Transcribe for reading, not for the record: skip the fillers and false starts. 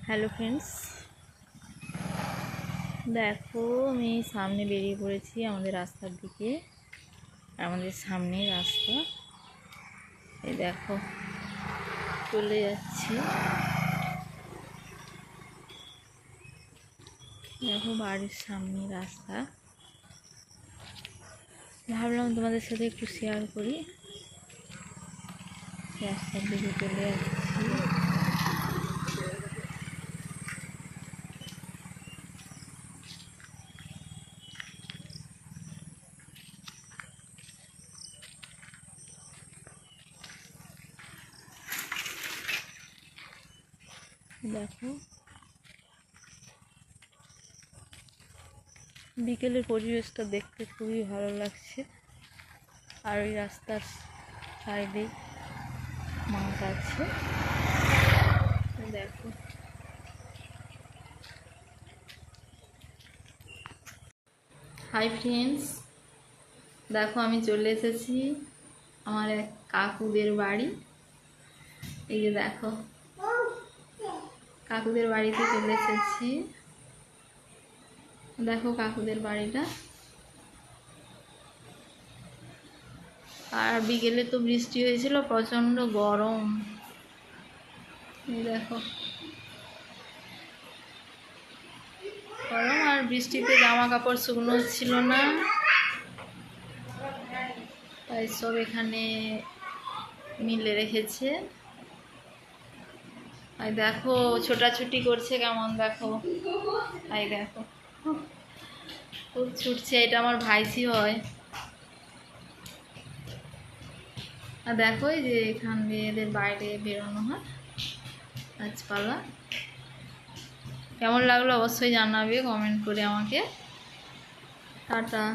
Hello friends, দেখো আমি সামনে বেরিয়ে পড়েছি আমাদের রাস্তার দিকে। আমাদের সামনে রাস্তা, এই দেখো চলে যাচ্ছি। দেখো বাড়ির সামনে রাস্তা, ভাবলাম তোমাদের সাথে একটু শেয়ার করি। রাস্তার দিকে চলে যাচ্ছি। দেখো বিকেলের পরিবেশটা দেখতে খুবই ভালো লাগছে। আর ওই রাস্তার সাইডে মাঠ আছে, দেখো। হাই ফ্রেন্ডস, দেখো আমি চলে এসেছি আমার এক কাকুদের বাড়ি। এই যে দেখো কাকুদের বাড়িতে চলে এসেছি। দেখো কাকুদের বাড়িটা। আর বিকেলে তো বৃষ্টি হয়েছিল, প্রচণ্ড গরম। এই দেখো গরম, আর বৃষ্টিতে জামা কাপড় শুকনো ছিল না, তাই সব এখানে মিলে রেখেছে। আর দেখো ছোটাছুটি করছে কেমন, দেখো এই দেখো খুব ছুটছে। এটা আমার ভাইসি হয়। আর দেখো এই যে এখান দিয়ে এদের বাইরে বেরোনো হয় গাছপালা। কেমন লাগলো অবশ্যই জানাবে কমেন্ট করে আমাকে। টাটা।